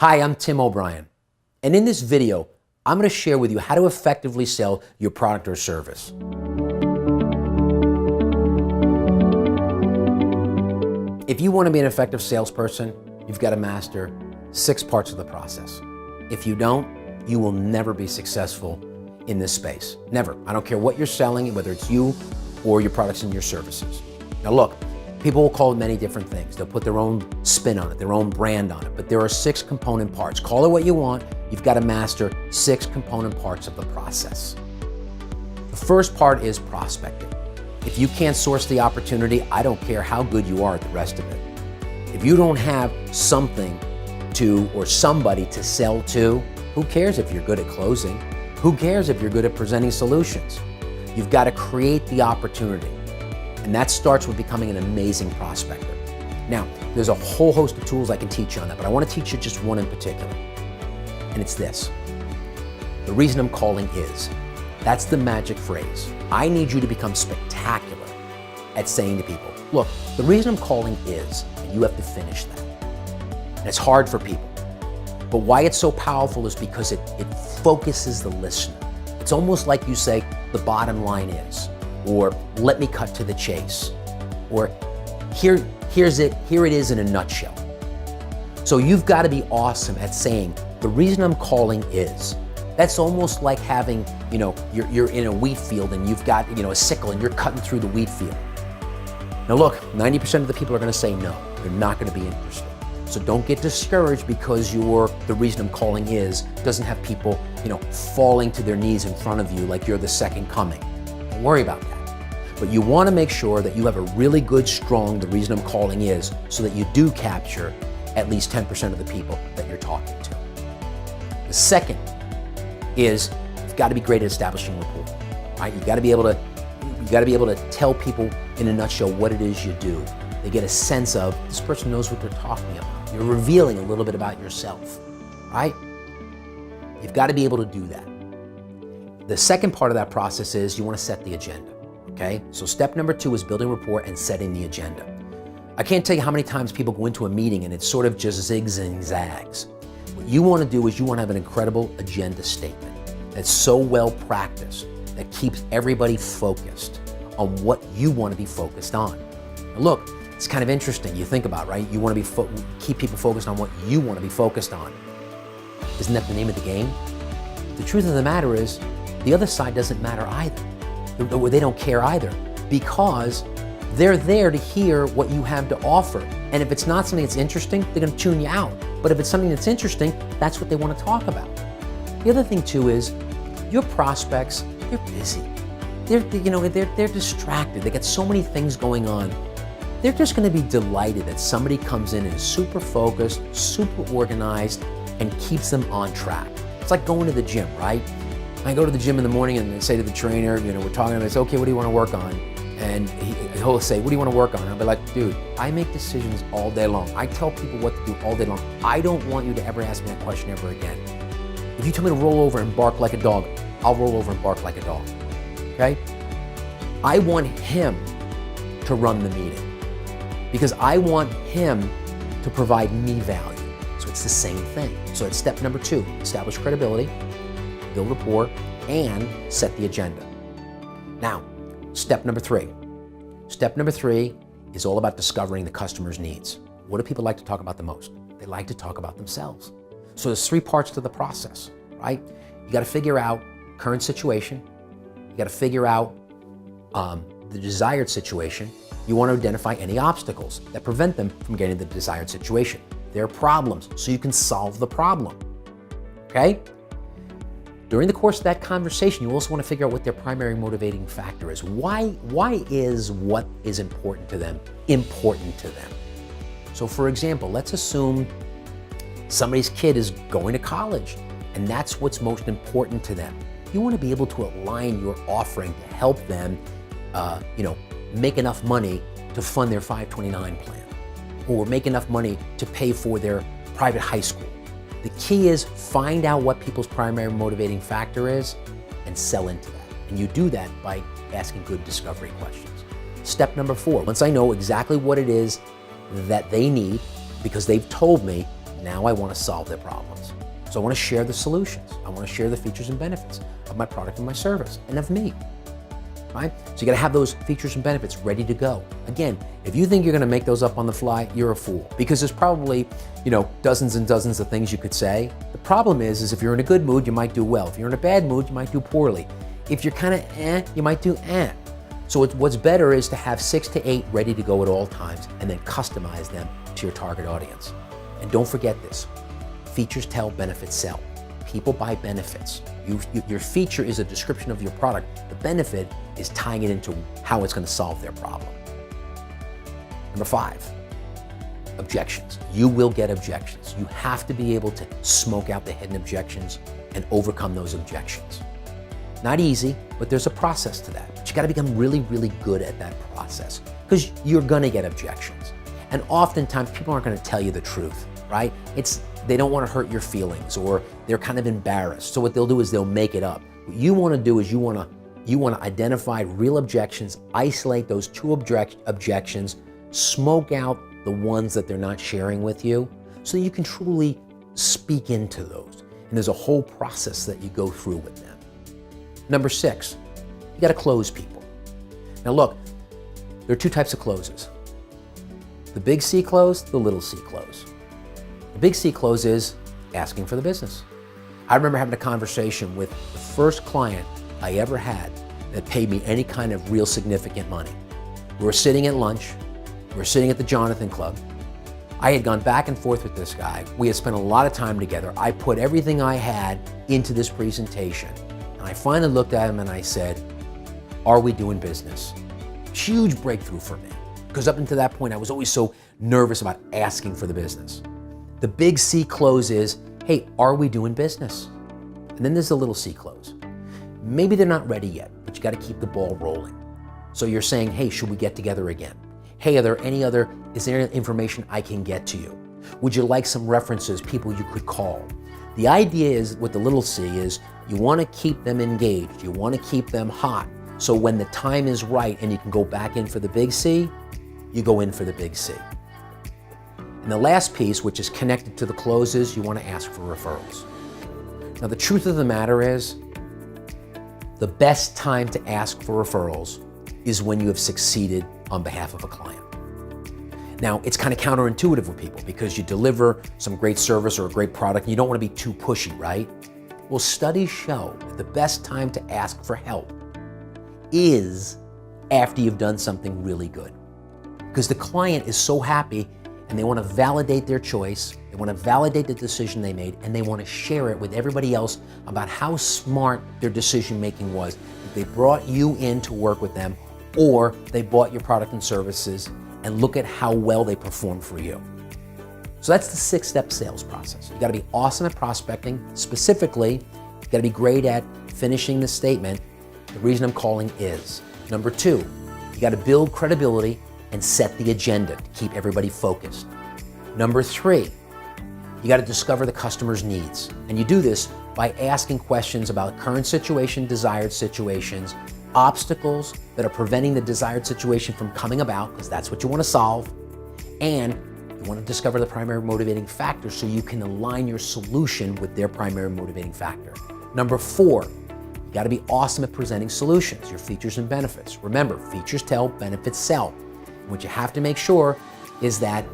Hi, I'm Tim O'Brien, and in this video, I'm going to share with you how to effectively sell your product or service. If you want to be an effective salesperson, you've got to master 6 parts of the process. If you don't, you will never be successful in this space. Never. I don't care what you're selling, whether it's you or your products and your services. Now look, people will call it many different things. They'll put their own spin on it, their own brand on it, but there are 6 component parts. Call it what you want, you've got to master 6 component parts of the process. The first part is prospecting. If you can't source the opportunity, I don't care how good you are at the rest of it. If you don't have something to or somebody to sell to, who cares if you're good at closing? Who cares if you're good at presenting solutions? You've got to create the opportunity. And that starts with becoming an amazing prospector. Now, there's a whole host of tools I can teach you on that, but I want to teach you just one in particular. And it's this. The reason I'm calling is. That's the magic phrase. I need you to become spectacular at saying to people, look, the reason I'm calling is, and you have to finish that. And it's hard for people. But why it's so powerful is because it focuses the listener. It's almost like you say, the bottom line is, or let me cut to the chase, or here it is in a nutshell. So you've got to be awesome at saying, the reason I'm calling is. That's almost like having, you're in a wheat field and you've got, a sickle and you're cutting through the wheat field. Now look, 90% of the people are going to say no. They're not going to be interested. So don't get discouraged because the reason I'm calling is doesn't have people, falling to their knees in front of you like you're the second coming. Don't worry about that. But you want to make sure that you have a really good, strong, the reason I'm calling is, so that you do capture at least 10% of the people that you're talking to. The second is you've got to be great at establishing rapport, right? You got to be able to tell people in a nutshell what it is you do. They get a sense of this person knows what they're talking about. You're revealing a little bit about yourself, right? You've got to be able to do that. The second part of that process is you want to set the agenda, okay? So step number 2 is building rapport and setting the agenda. I can't tell you how many times people go into a meeting and it's sort of just zigs and zags. What you want to do is you want to have an incredible agenda statement that's so well practiced that keeps everybody focused on what you want to be focused on. Now look, it's kind of interesting. You think about, right? You want to keep people focused on what you want to be focused on. Isn't that the name of the game? The truth of the matter is, the other side doesn't matter either. Or they don't care either, because they're there to hear what you have to offer. And if it's not something that's interesting, they're going to tune you out. But if it's something that's interesting, that's what they want to talk about. The other thing too is, your prospects, they're busy. They're distracted. They got so many things going on. They're just going to be delighted that somebody comes in and is super focused, super organized, and keeps them on track. It's like going to the gym, right? I go to the gym in the morning and they say to the trainer, we're talking, and I say, okay, what do you want to work on? And he'll say, what do you want to work on? I'll be like, dude, I make decisions all day long. I tell people what to do all day long. I don't want you to ever ask me that question ever again. If you tell me to roll over and bark like a dog, I'll roll over and bark like a dog, okay? I want him to run the meeting because I want him to provide me value. So it's the same thing. So it's step number 2, establish credibility, build rapport, and set the agenda. Now, step number 3. Step number 3 is all about discovering the customer's needs. What do people like to talk about the most? They like to talk about themselves. So there's 3 parts to the process, right? You got to figure out current situation. You got to figure out the desired situation. You want to identify any obstacles that prevent them from getting the desired situation. Their problems, so you can solve the problem, okay? During the course of that conversation, you also want to figure out what their primary motivating factor is. Why is what is important to them important to them? So for example, let's assume somebody's kid is going to college and that's what's most important to them. You want to be able to align your offering to help them, make enough money to fund their 529 plan or make enough money to pay for their private high school. The key is find out what people's primary motivating factor is and sell into that. And you do that by asking good discovery questions. Step number 4, once I know exactly what it is that they need, because they've told me, Now I want to solve their problems. So I want to share the solutions. I want to share the features and benefits of my product and my service and of me, right? So you got to have those features and benefits ready to go. Again, if you think you're going to make those up on the fly, you're a fool, because there's probably, dozens and dozens of things you could say. The problem is if you're in a good mood, you might do well. If you're in a bad mood, you might do poorly. If you're kind of you might do So what's better is to have 6 to 8 ready to go at all times and then customize them to your target audience. And don't forget this, features tell, benefits sell. People buy benefits. Your feature is a description of your product. The benefit is tying it into how it's going to solve their problem. Number 5, objections. You will get objections. You have to be able to smoke out the hidden objections and overcome those objections. Not easy, but there's a process to that. But you got to become really, really good at that process, because you're going to get objections. And oftentimes people aren't going to tell you the truth, right? They don't want to hurt your feelings, or they're kind of embarrassed. So what they'll do is they'll make it up. What you want to do is you want to identify real objections, isolate those 2 objections, smoke out the ones that they're not sharing with you, so that you can truly speak into those. And there's a whole process that you go through with them. Number 6, you got to close people. Now look, there are 2 types of closes. The big C close, the little c close. The big C close is asking for the business. I remember having a conversation with the first client I ever had that paid me any kind of real significant money. We were sitting at lunch. We were sitting at the Jonathan Club. I had gone back and forth with this guy. We had spent a lot of time together. I put everything I had into this presentation. And I finally looked at him and I said, "Are we doing business?" Huge breakthrough for me, because up until that point, I was always so nervous about asking for the business. The big C close is, hey, are we doing business? And then there's the little c close. Maybe they're not ready yet, but you got to keep the ball rolling. So you're saying, hey, should we get together again? Hey, is there any information I can get to you? Would you like some references, people you could call? The idea is, with the little c, is you want to keep them engaged. You want to keep them hot. So when the time is right and you can go back in for the big C, you go in for the big C. And the last piece, which is connected to the closes, you want to ask for referrals. Now, the truth of the matter is, the best time to ask for referrals is when you have succeeded on behalf of a client. Now, it's kind of counterintuitive with people, because you deliver some great service or a great product and you don't want to be too pushy, right? Well, studies show that the best time to ask for help is after you've done something really good, because the client is so happy and they want to validate their choice, they want to validate the decision they made, and they want to share it with everybody else about how smart their decision making was. They brought you in to work with them, or they bought your product and services, and look at how well they performed for you. So that's the 6-step sales process. You got to be awesome at prospecting. Specifically, you got to be great at finishing the statement. The reason I'm calling is, number 2, you got to build credibility and set the agenda to keep everybody focused. Number 3, you got to discover the customer's needs. And you do this by asking questions about current situation, desired situations, obstacles that are preventing the desired situation from coming about, because that's what you want to solve. And you want to discover the primary motivating factor so you can align your solution with their primary motivating factor. Number 4, you got to be awesome at presenting solutions, your features and benefits. Remember, features tell, benefits sell. And what you have to make sure is that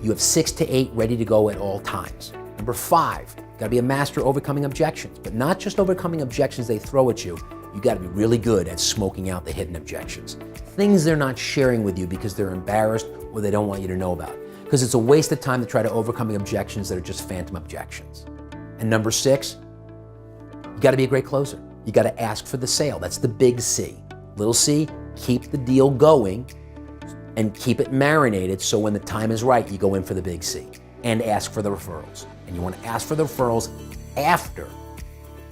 you have 6 to 8 ready to go at all times. Number 5, you got to be a master overcoming objections, but not just overcoming objections they throw at you. You got to be really good at smoking out the hidden objections. Things they're not sharing with you because they're embarrassed or they don't want you to know about. Because it's a waste of time to try to overcome objections that are just phantom objections. And number 6, you got to be a great closer. You got to ask for the sale. That's the big C. Little c, keep the deal going and keep it marinated, so when the time is right, you go in for the big C. And ask for the referrals. And you want to ask for the referrals after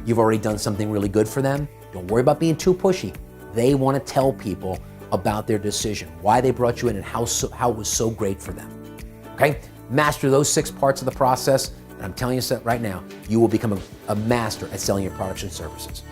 you've already done something really good for them. Don't worry about being too pushy. They want to tell people about their decision, why they brought you in, and how it was so great for them. Okay? Master those 6 parts of the process, and I'm telling you right now, you will become a master at selling your products and services.